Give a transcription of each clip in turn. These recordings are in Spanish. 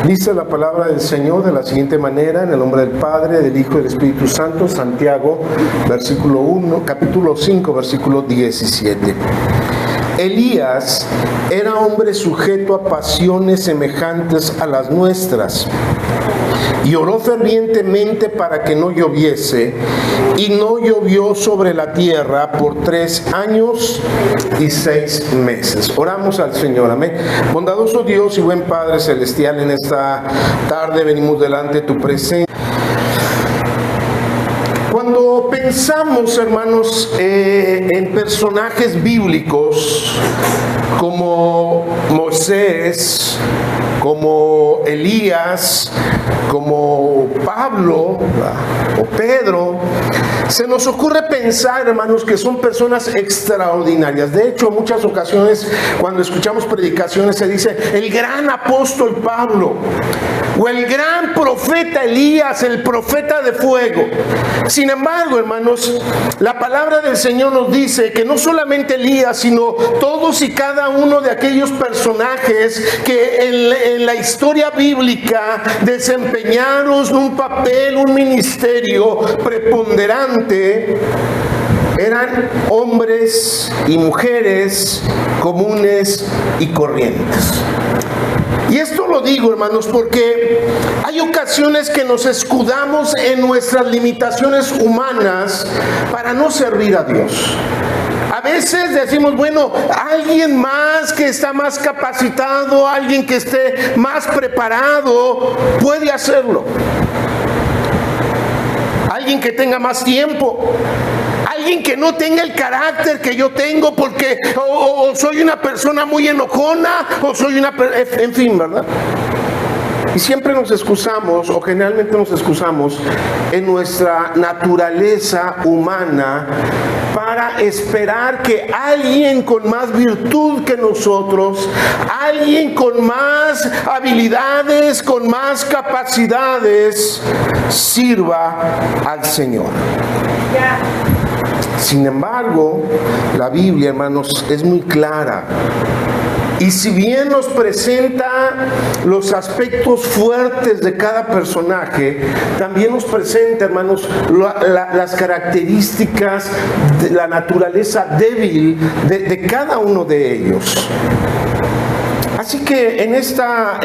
Dice la palabra del Señor de la siguiente manera, en el nombre del Padre, del Hijo y del Espíritu Santo, Santiago, capítulo 5, versículo 17. Elías era hombre sujeto a pasiones semejantes a las nuestras, y oró fervientemente para que no lloviese, y no llovió sobre la tierra por 3 años y 6 meses. Oramos al Señor, amén. Bondadoso Dios y buen Padre Celestial, en esta tarde venimos delante de tu presencia. Cuando pensamos, hermanos, en personajes bíblicos como Moisés, como Elías, como Pablo o Pedro, se nos ocurre pensar, hermanos, que son personas extraordinarias. De hecho, en muchas ocasiones, cuando escuchamos predicaciones, se dice el gran apóstol Pablo, o el gran profeta Elías, el profeta de fuego. Sin embargo, hermanos, la palabra del Señor nos dice que no solamente Elías, sino todos y cada uno de aquellos personajes que en la historia bíblica desempeñaron un papel, un ministerio preponderante, eran hombres y mujeres comunes y corrientes. Y esto lo digo, hermanos, porque hay ocasiones que nos escudamos en nuestras limitaciones humanas para no servir a Dios. A veces decimos, bueno, alguien más que está más capacitado, alguien que esté más preparado, puede hacerlo. Alguien que tenga más tiempo. Alguien que no tenga el carácter que yo tengo porque o soy una persona muy enojona o soy en fin, ¿verdad? Y siempre nos excusamos, o generalmente nos excusamos en nuestra naturaleza humana para esperar que alguien con más virtud que nosotros, alguien con más habilidades, con más capacidades, sirva al Señor. Sin embargo, la Biblia, hermanos, es muy clara. Y si bien nos presenta los aspectos fuertes de cada personaje, también nos presenta, hermanos, las características de la naturaleza débil de cada uno de ellos. Así que en esta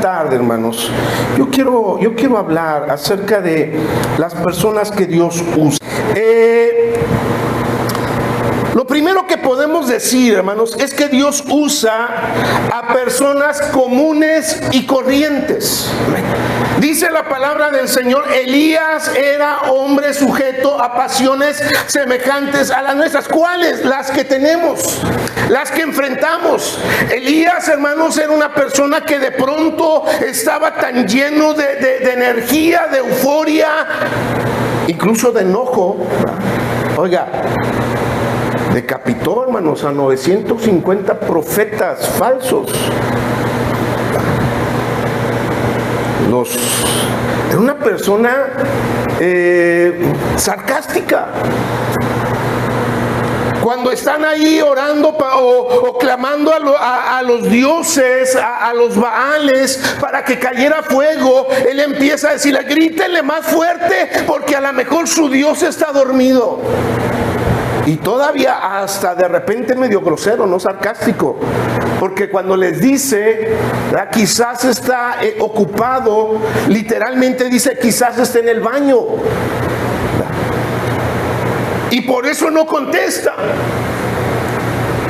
tarde, hermanos, yo quiero hablar acerca de las personas que Dios usa. Lo primero que podemos decir, hermanos, es que Dios usa a personas comunes y corrientes. Dice la palabra del Señor, Elías era hombre sujeto a pasiones semejantes a las nuestras. ¿Cuáles? Las que tenemos, las que enfrentamos. Elías, hermanos, era una persona que de pronto estaba tan lleno de energía, de euforia, incluso de enojo. Oiga, decapitó, hermanos, a 950 profetas falsos. Era una persona sarcástica. Cuando están ahí orando o clamando a los dioses, a los Baales, para que cayera fuego, él empieza a decirle, grítenle más fuerte, porque a lo mejor su Dios está dormido. Y todavía hasta de repente medio grosero, no sarcástico, porque cuando les dice, quizás está ocupado, literalmente dice, quizás esté en el baño. Y por eso no contesta.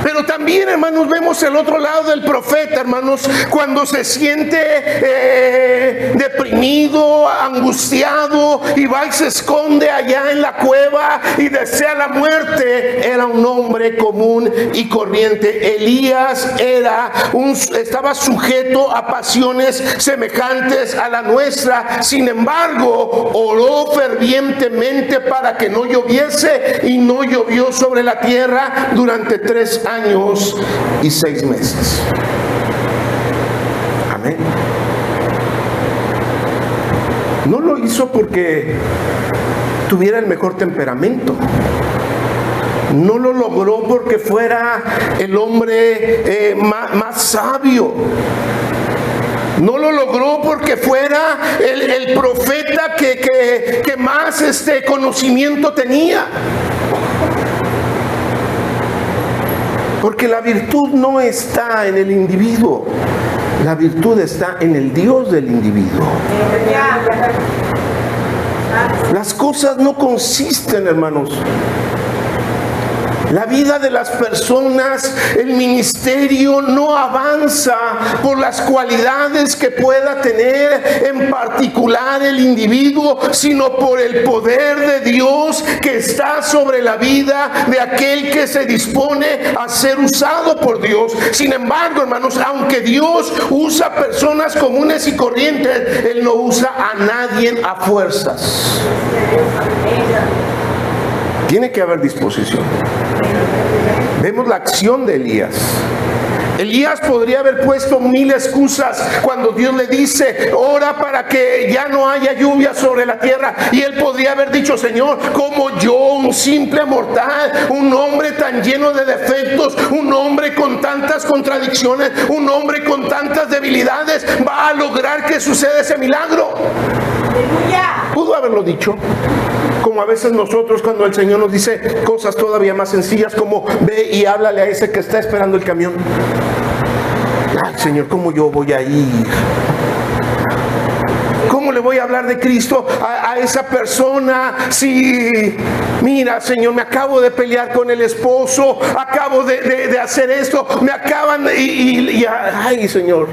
Pero también, hermanos, vemos el otro lado del profeta, hermanos, cuando se siente deprimido, angustiado, y va y se esconde allá en la cueva y desea la muerte. Era un hombre común y corriente. Elías estaba sujeto a pasiones semejantes a la nuestra. Sin embargo, oró fervientemente para que no lloviese, y no llovió sobre la tierra durante 3 años y 6 meses. Amén. No lo hizo porque tuviera el mejor temperamento. No lo logró porque fuera el hombre más sabio. No lo logró porque fuera el profeta que más conocimiento tenía. Porque la virtud no está en el individuo, la virtud está en el Dios del individuo. Las cosas no consisten, hermanos. La vida de las personas, el ministerio no avanza por las cualidades que pueda tener en particular el individuo, sino por el poder de Dios que está sobre la vida de aquel que se dispone a ser usado por Dios. Sin embargo, hermanos, aunque Dios usa personas comunes y corrientes, Él no usa a nadie a fuerzas. Tiene que haber disposición. Vemos la acción de Elías. Elías podría haber puesto 1000 excusas cuando Dios le dice, ora para que ya no haya lluvia sobre la tierra. Y él podría haber dicho, Señor, como yo, un simple mortal, un hombre tan lleno de defectos, un hombre con tantas contradicciones, un hombre con tantas debilidades, va a lograr que suceda ese milagro. ¡Aleluya! Pudo haberlo dicho. Como a veces nosotros cuando el Señor nos dice cosas todavía más sencillas como ve y háblale a ese que está esperando el camión. Ay, Señor, ¿cómo yo voy a ir? ¿Cómo le voy a hablar de Cristo a esa persona? Si, mira, Señor, me acabo de pelear con el esposo, acabo de hacer esto, me acaban y ay, Señor.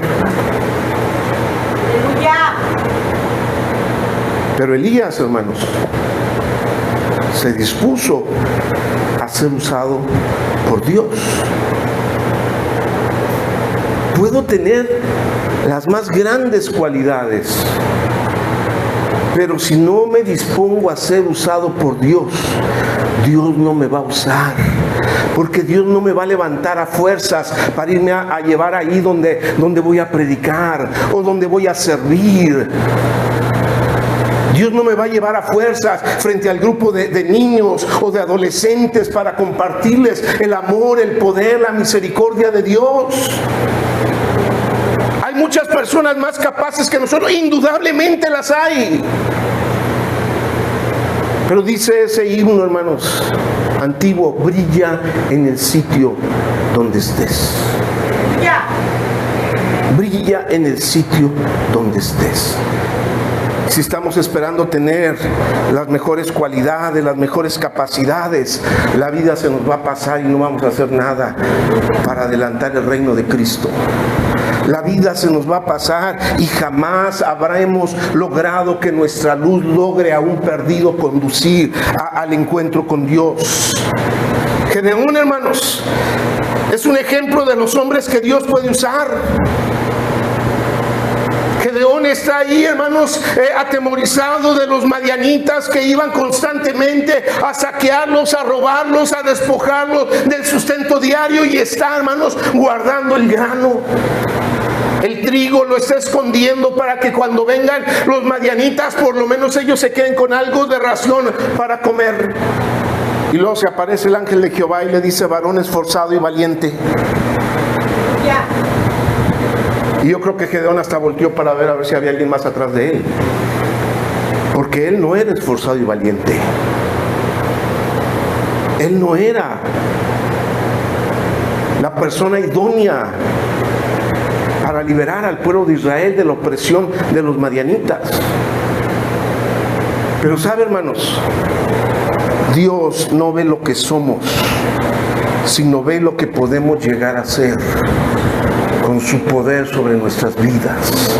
Pero Elías, hermanos, se dispuso a ser usado por Dios. Puedo tener las más grandes cualidades, pero si no me dispongo a ser usado por Dios, Dios no me va a usar. Porque Dios no me va a levantar a fuerzas para irme a llevar ahí donde voy a predicar o donde voy a servir. Dios no me va a llevar a fuerzas frente al grupo de niños o de adolescentes para compartirles el amor, el poder, la misericordia de Dios. Hay muchas personas más capaces que nosotros, indudablemente las hay. Pero dice ese himno, hermanos, antiguo, brilla en el sitio donde estés. Brilla en el sitio donde estés. Si estamos esperando tener las mejores cualidades, las mejores capacidades, la vida se nos va a pasar y no vamos a hacer nada para adelantar el reino de Cristo. La vida se nos va a pasar y jamás habremos logrado que nuestra luz logre a un perdido conducir al encuentro con Dios. Gedeón, hermanos, es un ejemplo de los hombres que Dios puede usar. Gedeón está ahí, hermanos, atemorizado de los madianitas que iban constantemente a saquearlos, a robarlos, a despojarlos del sustento diario, y está, hermanos, guardando el grano. El trigo lo está escondiendo para que cuando vengan los madianitas, por lo menos ellos se queden con algo de ración para comer. Y luego se aparece el ángel de Jehová y le dice, varón esforzado y valiente. Y yo creo que Gedeón hasta volteó para ver a ver si había alguien más atrás de él. Porque él no era esforzado y valiente. Él no era la persona idónea para liberar al pueblo de Israel de la opresión de los madianitas. Pero sabe, hermanos, Dios no ve lo que somos, sino ve lo que podemos llegar a ser con su poder sobre nuestras vidas.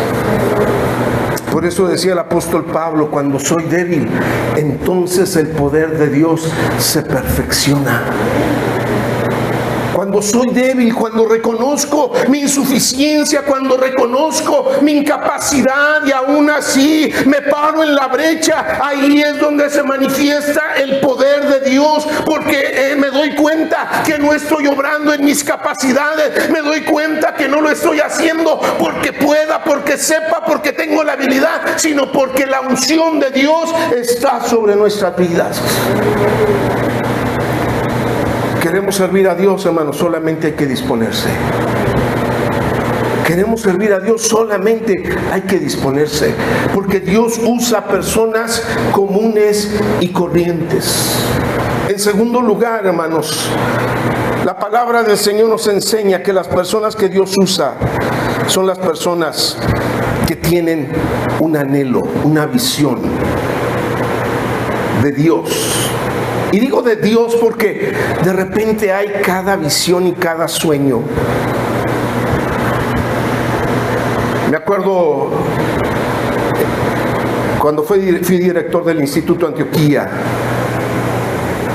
Por eso decía el apóstol Pablo, cuando soy débil, entonces el poder de Dios se perfecciona. Cuando soy débil, cuando reconozco mi insuficiencia, cuando reconozco mi incapacidad y aún así me paro en la brecha, ahí es donde se manifiesta el poder de Dios, porque me doy cuenta que no estoy obrando en mis capacidades, me doy cuenta que no lo estoy haciendo porque pueda, porque sepa, porque tengo la habilidad, sino porque la unción de Dios está sobre nuestras vidas. Queremos servir a Dios, hermanos, solamente hay que disponerse. queremos servir a Dios, solamente hay que disponerse, porque Dios usa personas comunes y corrientes. En segundo lugar, hermanos, la palabra del Señor nos enseña que las personas que Dios usa son las personas que tienen un anhelo, una visión de Dios. Y digo de Dios porque de repente hay cada visión y cada sueño. Me acuerdo cuando fui director del Instituto Antioquía,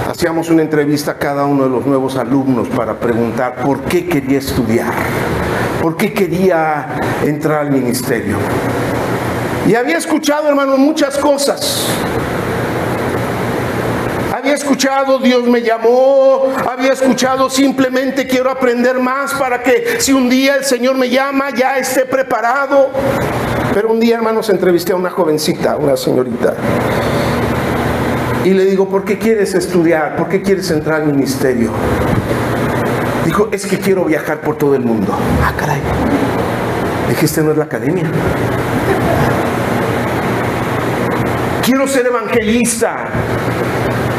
hacíamos una entrevista a cada uno de los nuevos alumnos para preguntar por qué quería estudiar, por qué quería entrar al ministerio. Y había escuchado, hermanos, muchas cosas. Había escuchado, Dios me llamó. Había escuchado, simplemente quiero aprender más para que si un día el Señor me llama, ya esté preparado. Pero un día, hermanos, entrevisté a una jovencita, una señorita. Y le digo, ¿por qué quieres estudiar? ¿Por qué quieres entrar al ministerio? Dijo, es que quiero viajar por todo el mundo. Ah, caray. Dije, esta no es la academia. Quiero ser evangelista,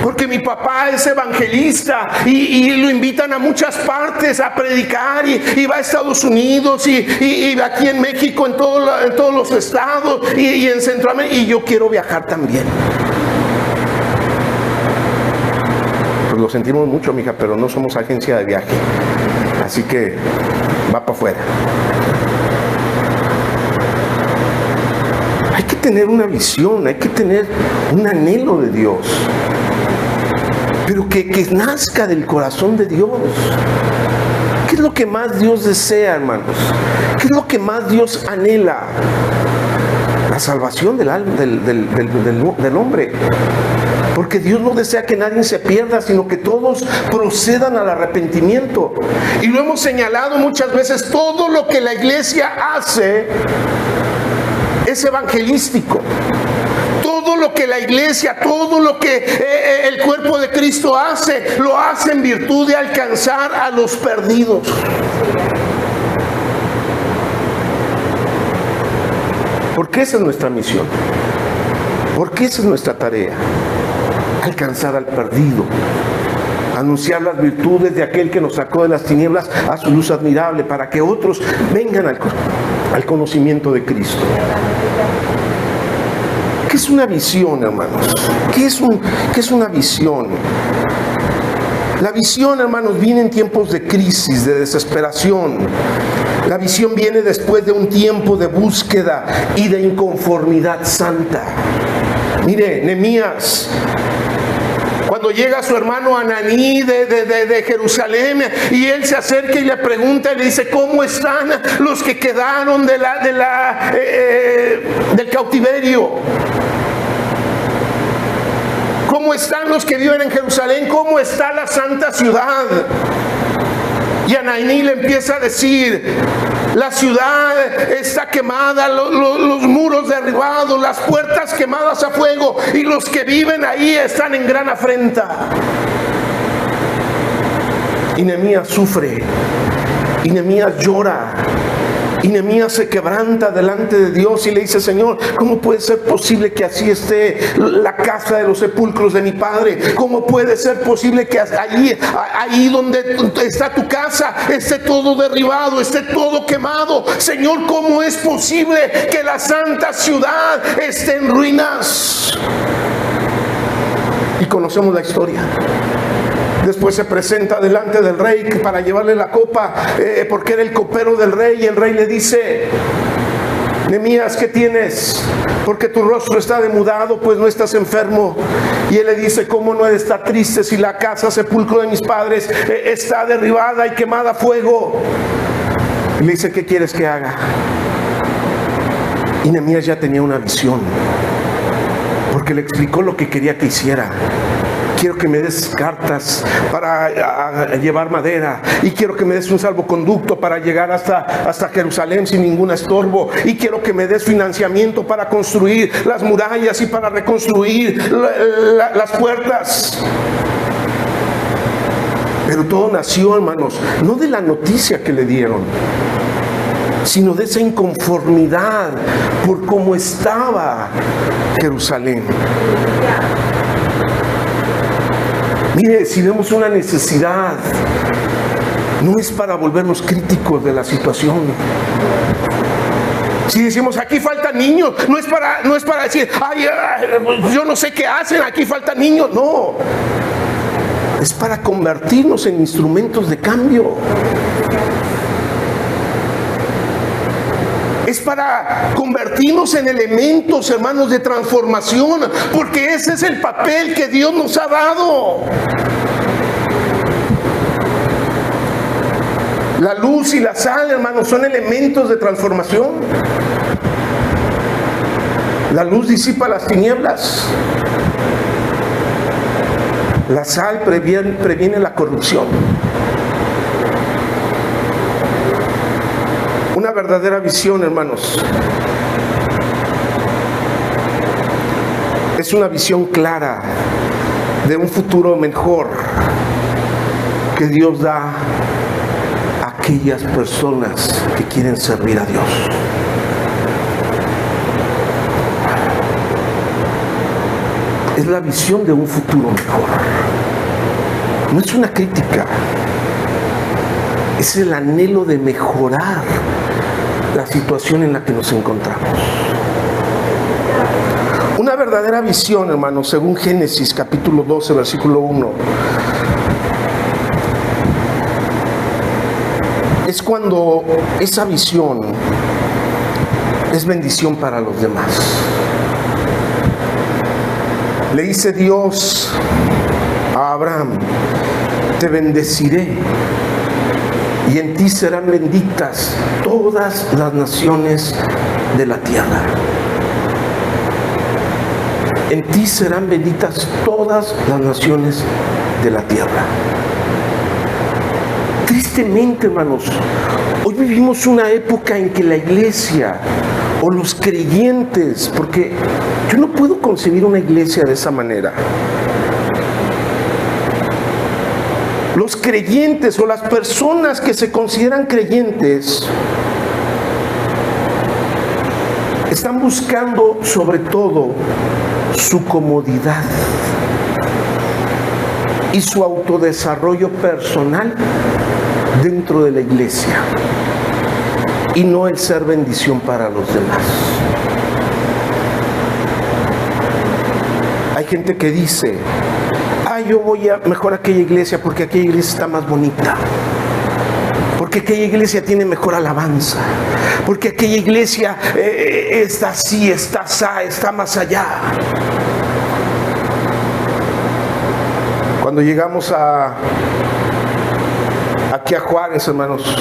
porque mi papá es evangelista y lo invitan a muchas partes a predicar y va a Estados Unidos y aquí en México, en todos los estados y en Centroamérica, y yo quiero viajar también. Pues lo sentimos mucho, mija, pero no somos agencia de viaje, así que va para afuera. Hay que tener una visión, hay que tener un anhelo de Dios, pero que nazca del corazón de Dios. ¿Qué es lo que más Dios desea, hermanos? ¿Qué es lo que más Dios anhela? La salvación del hombre. Porque Dios no desea que nadie se pierda, sino que todos procedan al arrepentimiento. Y lo hemos señalado muchas veces, todo lo que la iglesia hace es evangelístico. Todo lo que la iglesia, todo lo que el cuerpo de Cristo hace, lo hace en virtud de alcanzar a los perdidos. Porque esa es nuestra misión. Porque esa es nuestra tarea. Alcanzar al perdido. Anunciar las virtudes de aquel que nos sacó de las tinieblas a su luz admirable, para que otros vengan al conocimiento de Cristo. ¿Qué es una visión, hermanos? ¿Qué es una visión? La visión, hermanos, viene en tiempos de crisis, de desesperación. La visión viene después de un tiempo de búsqueda y de inconformidad santa. Mire, Nehemías, cuando llega su hermano Ananí de Jerusalén, y él se acerca y le pregunta y le dice, ¿cómo están los que quedaron del cautiverio? ¿Cómo están los que viven en Jerusalén? ¿Cómo está la santa ciudad? Y Ananí le empieza a decir, la ciudad está quemada, los muros derribados, las puertas quemadas a fuego, y los que viven ahí están en gran afrenta. Y Nehemías sufre, y Nehemías llora, y Nehemías se quebranta delante de Dios y le dice, Señor, ¿cómo puede ser posible que así esté la casa de los sepulcros de mi padre? ¿Cómo puede ser posible que ahí donde está tu casa esté todo derribado, esté todo quemado? Señor, ¿cómo es posible que la santa ciudad esté en ruinas? Y conocemos la historia. Después se presenta delante del rey para llevarle la copa, porque era el copero del rey, y el rey le dice, Nehemías, ¿qué tienes? Porque tu rostro está demudado, pues no estás enfermo. Y él le dice, ¿cómo no he de estar triste si la casa sepulcro de mis padres está derribada y quemada a fuego? Y le dice, ¿qué quieres que haga? Y Nehemías ya tenía una visión, porque le explicó lo que quería que hiciera. Quiero que me des cartas para llevar madera, y quiero que me des un salvoconducto para llegar hasta Jerusalén sin ningún estorbo, y quiero que me des financiamiento para construir las murallas y para reconstruir las puertas. Pero todo nació, hermanos, no de la noticia que le dieron, sino de esa inconformidad por cómo estaba Jerusalén. Mire, si vemos una necesidad, no es para volvernos críticos de la situación. Si decimos, aquí faltan niños, no es para decir, ay, yo no sé qué hacen, aquí faltan niños. No, es para convertirnos en instrumentos de cambio. Es para convertirnos en elementos, hermanos, de transformación, porque ese es el papel que Dios nos ha dado. La luz y la sal, hermanos, son elementos de transformación. La luz disipa las tinieblas. La sal previene la corrupción. Una verdadera visión, hermanos, es una visión clara de un futuro mejor que Dios da a aquellas personas que quieren servir a Dios. Es la visión de un futuro mejor. No es una crítica, es el anhelo de mejorar la situación en la que nos encontramos. Una verdadera visión, hermanos, según Génesis capítulo 12, versículo 1, es cuando esa visión es bendición para los demás. Le dice Dios a Abraham, te bendeciré y en ti serán benditas todas las naciones de la tierra. En ti serán benditas todas las naciones de la tierra. Tristemente, hermanos, hoy vivimos una época en que la iglesia o los creyentes, porque yo no puedo concebir una iglesia de esa manera. Los creyentes o las personas que se consideran creyentes están buscando sobre todo su comodidad y su autodesarrollo personal dentro de la iglesia y no el ser bendición para los demás. Hay gente que dice, yo voy mejor a aquella iglesia porque aquella iglesia está más bonita, porque aquella iglesia tiene mejor alabanza, porque aquella iglesia está así, está más allá. Cuando llegamos aquí a Juárez, hermanos,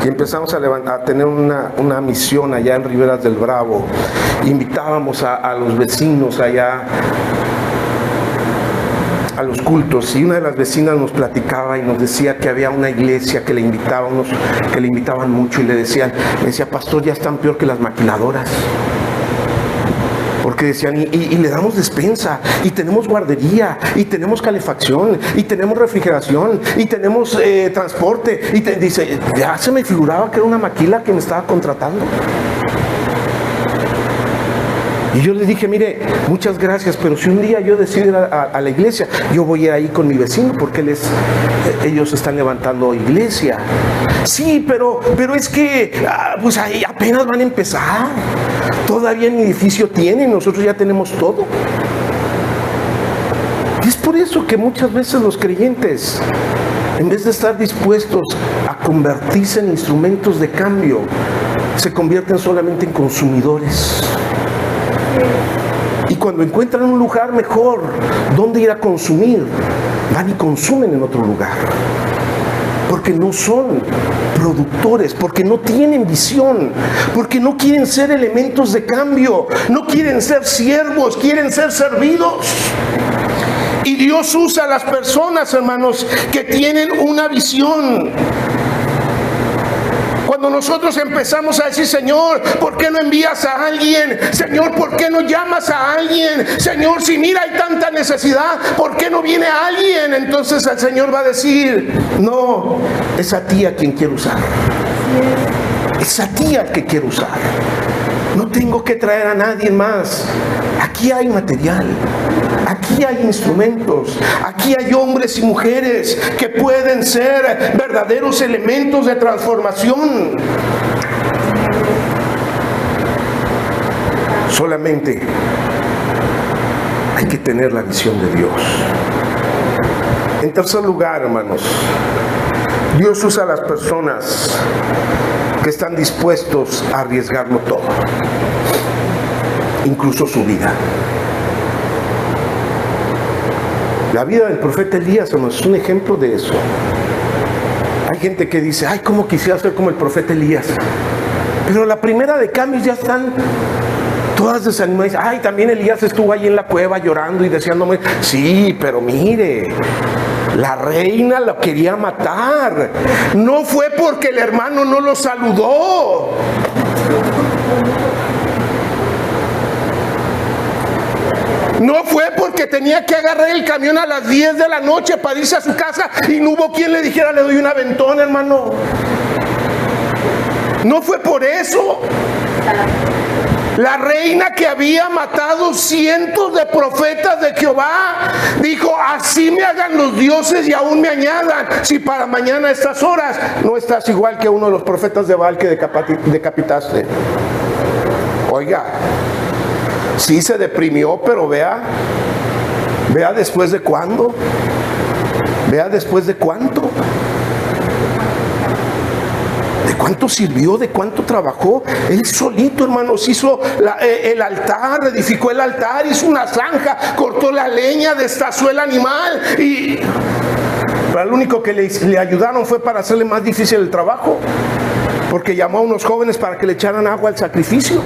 y empezamos a tener una misión allá en Riberas del Bravo, invitábamos a los vecinos allá a los cultos, y una de las vecinas nos platicaba y nos decía que había una iglesia que le invitaban mucho, y le decía, pastor, ya están peor que las maquiladoras, porque decían, y le damos despensa, y tenemos guardería, y tenemos calefacción, y tenemos refrigeración, y tenemos transporte, y dice, ya se me figuraba que era una maquila que me estaba contratando. Y yo le dije, mire, muchas gracias, pero si un día yo decido ir a la iglesia, yo voy a ir ahí con mi vecino porque ellos están levantando iglesia. Sí, pero es que pues ahí apenas van a empezar. Todavía ni edificio tienen, nosotros ya tenemos todo. Y es por eso que muchas veces los creyentes, en vez de estar dispuestos a convertirse en instrumentos de cambio, se convierten solamente en consumidores. Y cuando encuentran un lugar mejor donde ir a consumir, van y consumen en otro lugar, porque no son productores, porque no tienen visión, porque no quieren ser elementos de cambio, no quieren ser siervos, quieren ser servidos. Y Dios usa a las personas, hermanos, que tienen una visión. Cuando nosotros empezamos a decir, Señor, ¿por qué no envías a alguien? Señor, ¿por qué no llamas a alguien? Señor, si mira hay tanta necesidad, ¿por qué no viene alguien? Entonces el Señor va a decir, no, es a ti a quien quiero usar. Es a ti al que quiero usar. No tengo que traer a nadie más. Aquí hay material, aquí hay instrumentos, aquí hay hombres y mujeres que pueden ser verdaderos elementos de transformación. Solamente hay que tener la visión de Dios. En tercer lugar, hermanos, Dios usa a las personas que están dispuestos a arriesgarlo todo, incluso su vida. La vida del profeta Elías, hermanos, es un ejemplo de eso. Hay gente que dice, ay, cómo quisiera ser como el profeta Elías. Pero la primera de cambios ya están todas desanimadas. Ay, también Elías estuvo ahí en la cueva llorando y deseándome. Sí, pero mire, la reina lo quería matar. No fue porque el hermano no lo saludó. No fue porque tenía que agarrar el camión a las 10 de la noche para irse a su casa y no hubo quien le dijera, le doy un aventón, hermano. No fue por eso. La reina que había matado cientos de profetas de Jehová dijo, así me hagan los dioses y aún me añadan, si para mañana a estas horas no estás igual que uno de los profetas de Baal que decapitaste. Oiga, sí se deprimió, pero vea después de cuándo, vea después de cuánto. ¿De cuánto sirvió? ¿De cuánto trabajó? Él solito, hermanos, hizo el altar, edificó el altar, hizo una zanja, cortó la leña, destazó el animal y pero lo único que le ayudaron fue para hacerle más difícil el trabajo, porque llamó a unos jóvenes para que le echaran agua al sacrificio.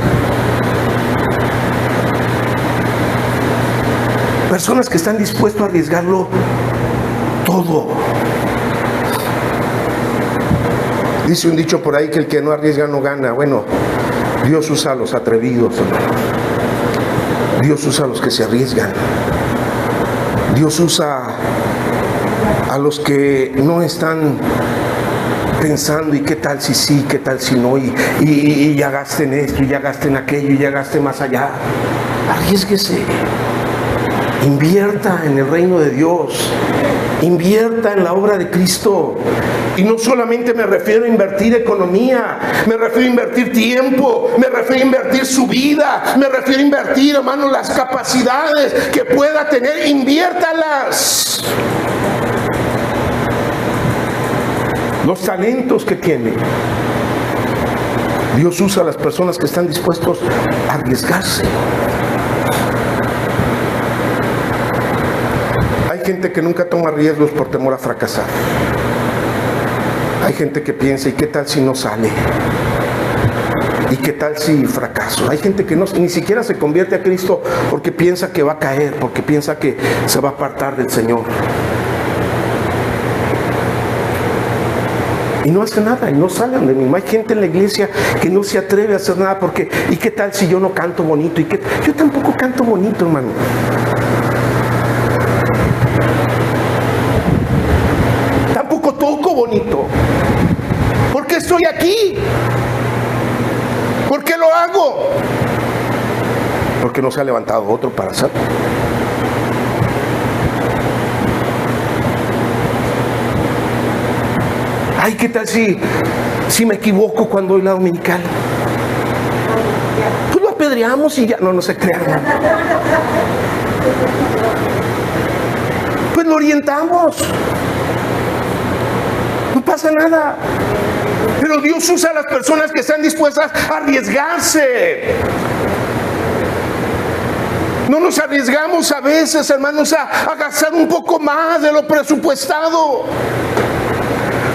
Personas que están dispuestos a arriesgarlo todo. Dice un dicho por ahí que el que no arriesga no gana. Bueno, Dios usa a los atrevidos, hermanos. Dios usa a los que se arriesgan. Dios usa a los que no están pensando, ¿y qué tal si sí, qué tal si no? Y ya gasten esto, y ya gasten aquello, y ya gasten más allá. Arriésguese. Invierta en el reino de Dios. Invierta en la obra de Cristo. Y no solamente me refiero a invertir economía, me refiero a invertir tiempo, me refiero a invertir su vida, me refiero a invertir, hermano, las capacidades que pueda tener, inviértalas. Los talentos que tiene. Dios usa a las personas que están dispuestos a arriesgarse. Hay gente que nunca toma riesgos por temor a fracasar. Hay gente que piensa, ¿y qué tal si no sale? ¿Y qué tal si fracaso? Hay gente que ni siquiera se convierte a Cristo porque piensa que va a caer, porque piensa que se va a apartar del Señor. Y no hace nada, y no salen de mí. Hay gente en la iglesia que no se atreve a hacer nada porque, ¿y qué tal si yo no canto bonito? Yo tampoco canto bonito, hermano. Tampoco toco bonito. ¿Por qué estoy aquí? ¿Por qué lo hago? Porque no se ha levantado otro para hacerlo. Ay, ¿qué tal si me equivoco cuando doy la dominical? Pues lo apedreamos y ya. No se crean. Pues lo orientamos. No pasa nada. Pero Dios usa a las personas que están dispuestas a arriesgarse. No nos arriesgamos a veces, hermanos, a gastar un poco más de lo presupuestado.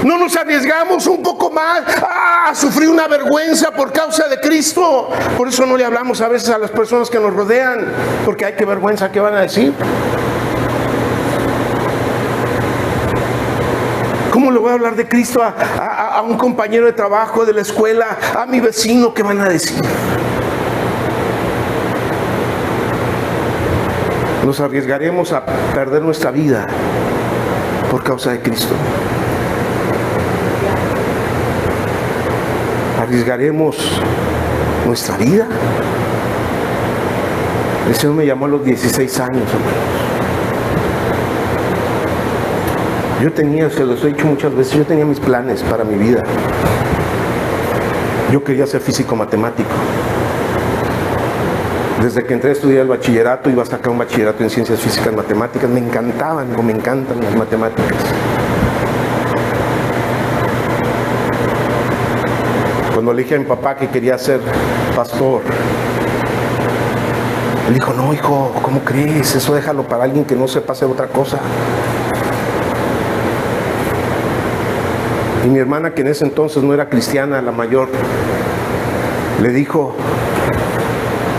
No nos arriesgamos un poco más a sufrir una vergüenza por causa de Cristo. Por eso no le hablamos a veces a las personas que nos rodean, porque hay que vergüenza, ¿qué van a decir? ¿Cómo le voy a hablar de Cristo a un compañero de trabajo, de la escuela, a mi vecino? ¿Qué van a decir? Nos arriesgaremos a perder nuestra vida por causa de Cristo. arriesgaremos nuestra vida. El Señor me llamó a los 16 años, hermanos. Yo tenía, se los he dicho muchas veces, yo tenía mis planes para mi vida. Yo quería ser físico matemático. Desde que entré a estudiar el bachillerato, iba a sacar un bachillerato en ciencias físicas y matemáticas. Me encantaban, o me encantan las matemáticas. Cuando le dije a mi papá que quería ser pastor, él dijo: no, hijo, ¿cómo crees? Eso déjalo para alguien que no sepa hacer otra cosa. Y mi hermana, que en ese entonces no era cristiana, la mayor, le dijo: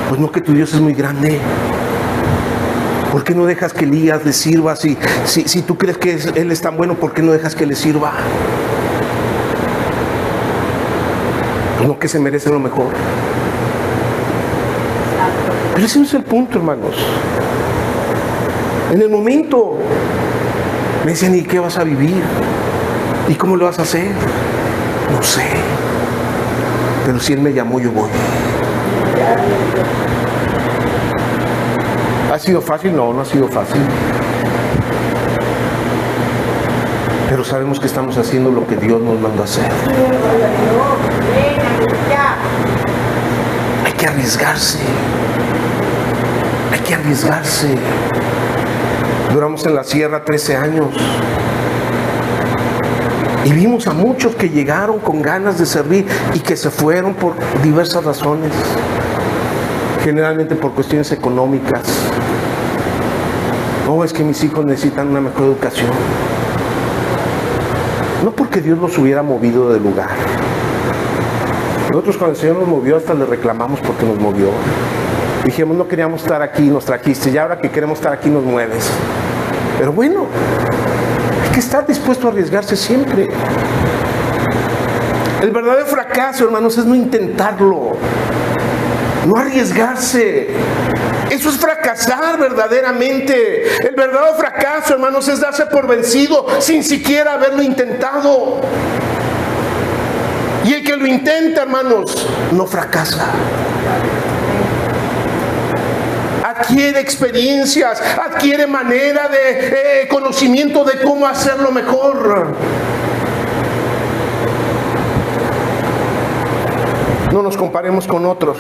pues no, que tu Dios es muy grande. ¿Por qué no dejas que Elías le sirva? Si tú crees que él es tan bueno, ¿por qué no dejas que le sirva? Pues no, que se merece lo mejor. Pero ese no es el punto, hermanos. En el momento me decían: ¿y qué vas a vivir? ¿Y cómo lo vas a hacer? No sé. Pero si Él me llamó, yo voy. ¿Ha sido fácil? No, no ha sido fácil. Pero sabemos que estamos haciendo lo que Dios nos mandó a hacer. Hay que arriesgarse. Hay que arriesgarse. Duramos en la sierra 13 años. Y vimos a muchos que llegaron con ganas de servir y que se fueron por diversas razones. Generalmente por cuestiones económicas. No, es que mis hijos necesitan una mejor educación. No porque Dios los hubiera movido del lugar. Nosotros, cuando el Señor nos movió, hasta le reclamamos porque nos movió. Dijimos: no queríamos estar aquí, nos trajiste, y ahora que queremos estar aquí nos mueves. Pero bueno, hay que estar dispuesto a arriesgarse siempre. El verdadero fracaso, hermanos, es no intentarlo, no arriesgarse. Eso es fracasar verdaderamente. El verdadero fracaso, hermanos, es darse por vencido sin siquiera haberlo intentado. Y el que lo intenta, hermanos, no fracasa. Adquiere experiencias, adquiere manera de conocimiento de cómo hacerlo mejor. No nos comparemos con otros.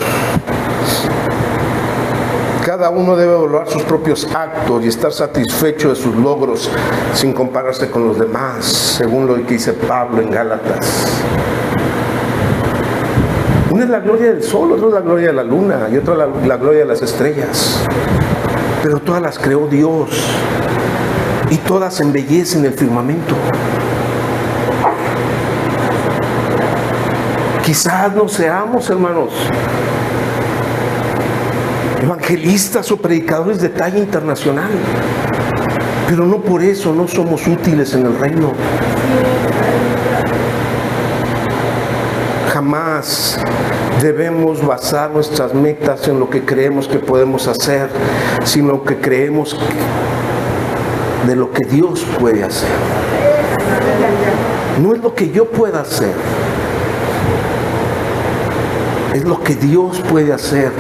Cada uno debe evaluar sus propios actos y estar satisfecho de sus logros sin compararse con los demás, según lo que dice Pablo en Gálatas. Una es la gloria del sol, otra es la gloria de la luna y otra la gloria de las estrellas. Pero todas las creó Dios y todas embellecen el firmamento. Quizás no seamos, hermanos, evangelistas o predicadores de talla internacional, pero no por eso no somos útiles en el reino. Jamás debemos basar nuestras metas en lo que creemos que podemos hacer, sino lo que creemos de lo que Dios puede hacer. No es lo que yo pueda hacer, es lo que Dios puede hacer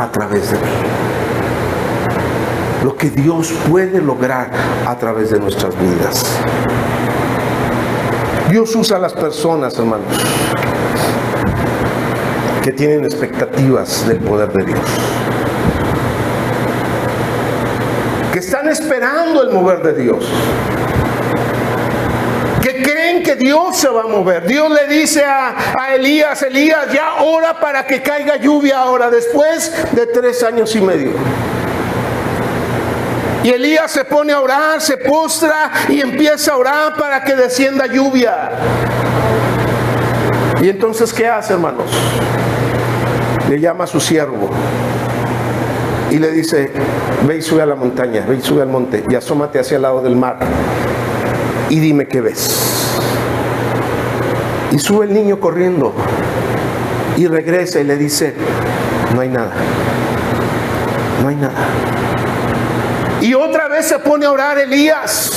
a través de mí. Lo que Dios puede lograr a través de nuestras vidas. Dios usa a las personas, hermanos, que tienen expectativas del poder de Dios, que están esperando el mover de Dios, que creen que Dios se va a mover. Dios le dice a Elías: Elías, ya ora para que caiga lluvia ahora, después de 3 años y medio. Y Elías se pone a orar, se postra y empieza a orar para que descienda lluvia. Y entonces, ¿qué hace, hermanos? Le llama a su siervo y le dice: ve y sube a la montaña, ve y sube al monte y asómate hacia el lado del mar y dime qué ves. Y sube el niño corriendo y regresa y le dice: no hay nada, no hay nada. Y otra vez se pone a orar Elías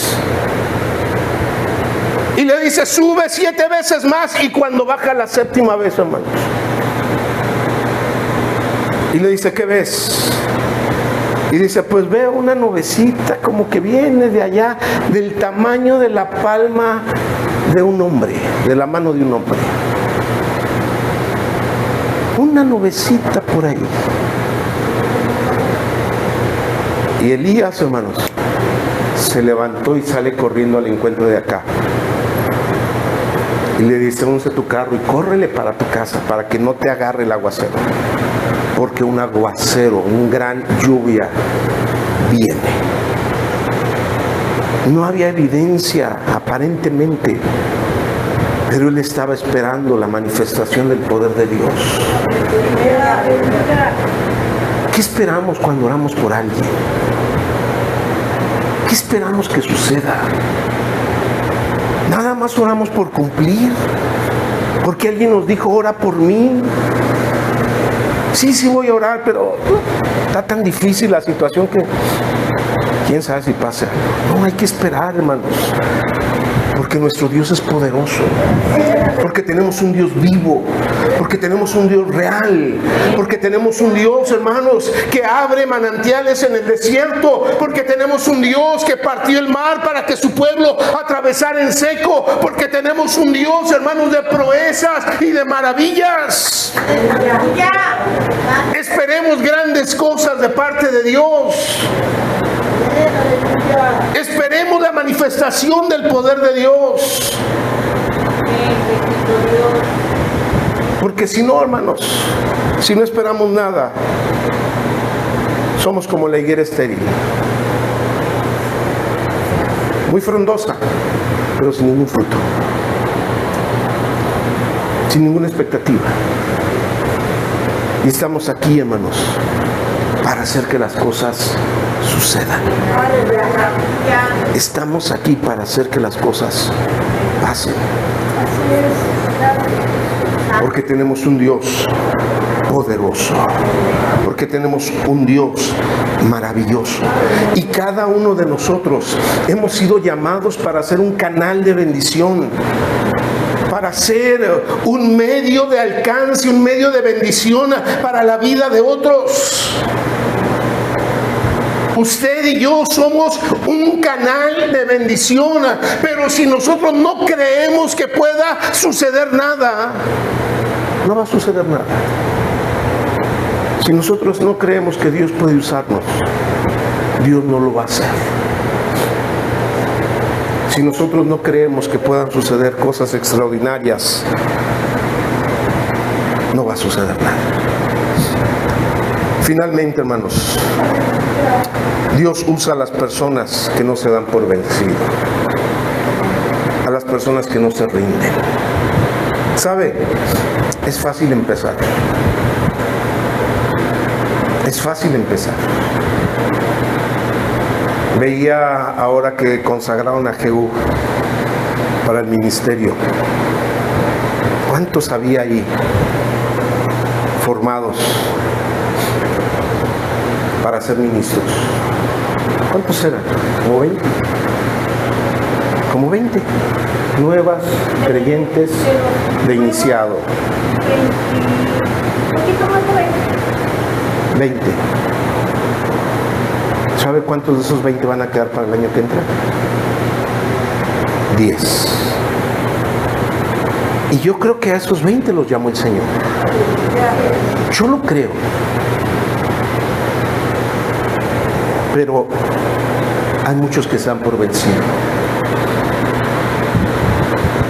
y Y le dice, sube 7 veces más. Y cuando baja la 7ª vez, hermanos, y le dice, ¿qué ves? Y dice, pues veo una nubecita como que viene de allá, del tamaño de la palma de un hombre, de la mano de un hombre. Una nubecita por ahí. Y Elías, hermanos, se levantó y sale corriendo al encuentro de acá. Y le dice, unce tu carro y córrele para tu casa, para que no te agarre el aguacero. Porque un aguacero, un gran lluvia viene. No había evidencia aparentemente, pero él estaba esperando la manifestación del poder de Dios. ¿Qué esperamos cuando oramos por alguien? ¿Qué esperamos que suceda? Nada más oramos por cumplir, porque alguien nos dijo, ora por mí. Sí voy a orar, pero está tan difícil la situación que quién sabe si pasa. No, hay que esperar, hermanos, porque nuestro Dios es poderoso, porque tenemos un Dios vivo, porque tenemos un Dios real, porque tenemos un Dios, hermanos, que abre manantiales en el desierto, porque tenemos un Dios que partió el mar para que su pueblo atravesara en seco, porque tenemos un Dios, hermanos, de proezas y de maravillas. Esperemos grandes cosas de parte de Dios. Esperemos la manifestación del poder de Dios. Porque si no, hermanos, si no esperamos nada, somos como la higuera estéril, muy frondosa, pero sin ningún fruto, sin ninguna expectativa. Y estamos aquí, hermanos, para hacer que las cosas sucedan. Estamos aquí para hacer que las cosas pasen. Porque tenemos un Dios poderoso. Porque tenemos un Dios maravilloso. Y cada uno de nosotros hemos sido llamados para ser un canal de bendición, para ser un medio de alcance, un medio de bendición para la vida de otros. Usted y yo somos un canal de bendición, pero si nosotros no creemos que pueda suceder nada, no va a suceder nada. Si nosotros no creemos que Dios puede usarnos, Dios no lo va a hacer. Si nosotros no creemos que puedan suceder cosas extraordinarias, no va a suceder nada. Finalmente, hermanos, Dios usa a las personas que no se dan por vencido, a las personas que no se rinden. ¿Sabe? Es fácil empezar. Es fácil empezar. Veía ahora que consagraron a Jehú para el ministerio. ¿Cuántos había ahí formados para ser ministros? ¿Cuántos eran? ¿Como 20? Como 20 nuevas creyentes de iniciado. 20. ¿Sabe cuántos de esos 20 van a quedar para el año que entra? 10. Y yo creo que a esos 20 los llamó el Señor. Yo lo creo. Pero hay muchos que se dan por vencidos,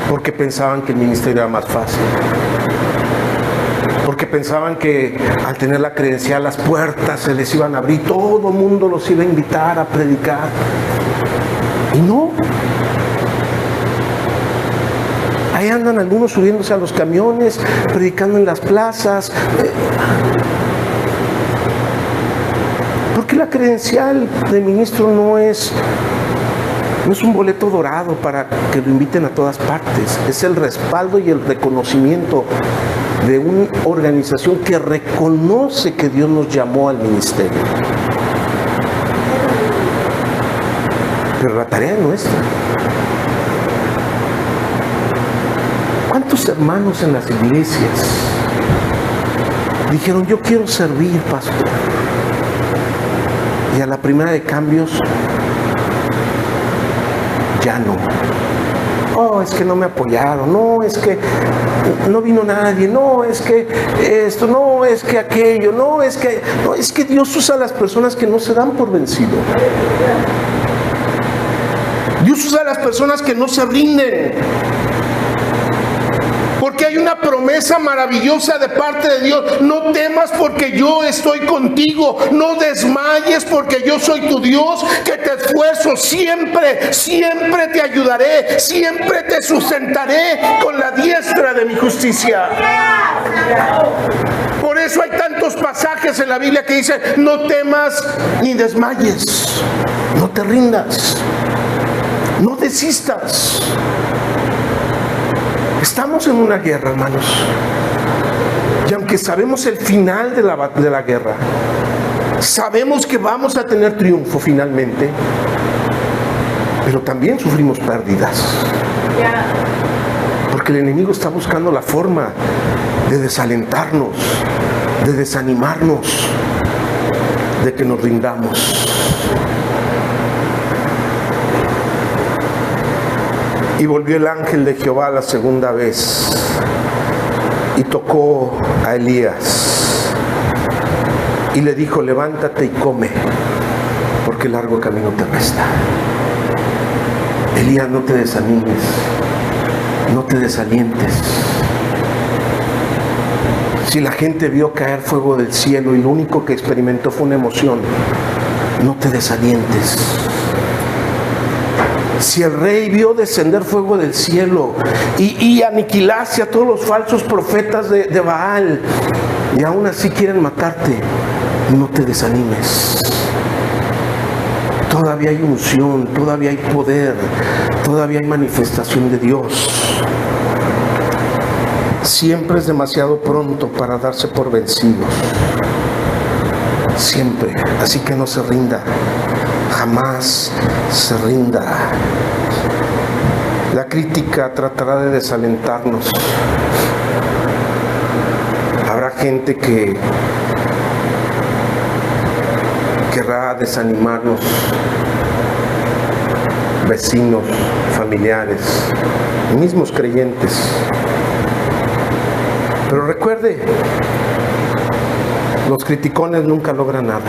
porque pensaban que el ministerio era más fácil, porque pensaban que al tener la credencial las puertas se les iban a abrir, todo el mundo los iba a invitar a predicar. Y no. Ahí andan algunos subiéndose a los camiones, predicando en las plazas. Porque la credencial de ministro no es un boleto dorado para que lo inviten a todas partes. Es el respaldo y el reconocimiento de una organización que reconoce que Dios nos llamó al ministerio. Pero la tarea es nuestra. ¿Cuántos hermanos en las iglesias dijeron, yo quiero servir, pastor? Y a la primera de cambios, ya no. Oh, es que no me apoyaron, no, es que no vino nadie, no, es que esto, no, es que aquello, no, es que Dios usa a las personas que no se dan por vencido. Dios usa a las personas que no se rinden. Porque hay una promesa maravillosa de parte de Dios. No temas porque yo estoy contigo. No desmayes porque yo soy tu Dios, que te esfuerzo siempre, siempre te ayudaré, siempre te sustentaré con la diestra de mi justicia. Por eso hay tantos pasajes en la Biblia que dicen, no temas ni desmayes, no te rindas, no desistas. Estamos en una guerra, hermanos. Y aunque sabemos el final de la guerra, sabemos que vamos a tener triunfo finalmente, pero también sufrimos pérdidas. Porque el enemigo está buscando la forma de desalentarnos, de desanimarnos, de que nos rindamos. Y volvió el ángel de Jehová la segunda vez y tocó a Elías y le dijo, levántate y come, porque largo camino te resta. Elías, no te desanimes, no te desalientes. Si la gente vio caer fuego del cielo y lo único que experimentó fue una emoción, no te desalientes. Si el rey vio descender fuego del cielo y aniquilarse a todos los falsos profetas de Baal, y aún así quieren matarte, no te desanimes. Todavía hay unción, todavía hay poder, todavía hay manifestación de Dios. Siempre es demasiado pronto para darse por vencidos. Siempre. Así que no se rinda. Jamás se rinda. La crítica tratará de desalentarnos. Habrá gente que querrá desanimarnos, vecinos, familiares, mismos creyentes. Pero recuerde, los criticones nunca logran nada.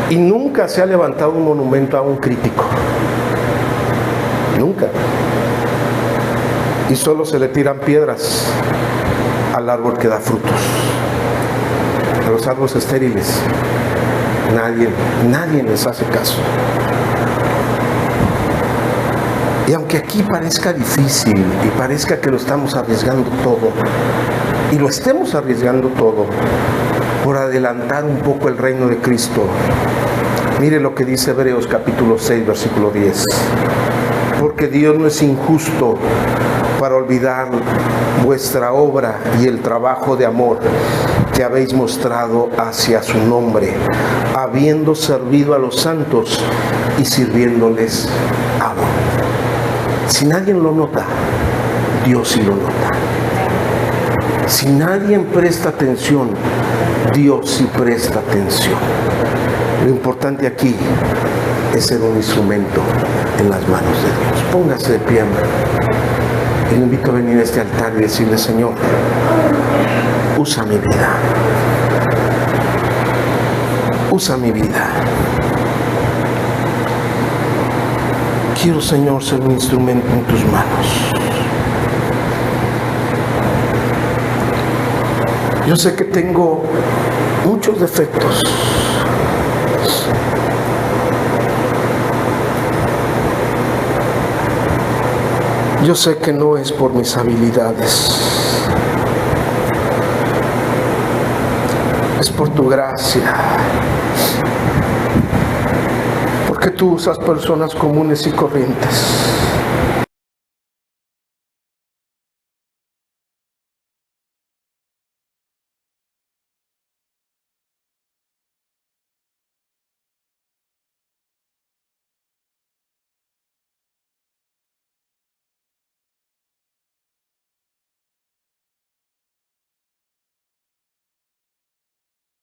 Y nunca se ha levantado un monumento a un crítico. Nunca. Y solo se le tiran piedras al árbol que da frutos. A los árboles estériles, nadie les hace caso. Y aunque aquí parezca difícil y parezca que lo estamos arriesgando todo, y lo estemos arriesgando todo, por adelantar un poco el reino de Cristo, mire lo que dice Hebreos capítulo 6, versículo 10. Porque Dios no es injusto para olvidar vuestra obra y el trabajo de amor que habéis mostrado hacia su nombre, habiendo servido a los santos y sirviéndoles aún. Si nadie lo nota, Dios sí lo nota. Si nadie presta atención, Dios sí presta atención. Lo importante aquí es ser un instrumento en las manos de Dios. Póngase de pie, hermano. Y le invito a venir a este altar y decirle, Señor, usa mi vida. Usa mi vida. Quiero, Señor, ser un instrumento en tus manos. Yo sé que tengo muchos defectos. Yo sé que no es por mis habilidades. Es por tu gracia. Porque tú usas personas comunes y corrientes.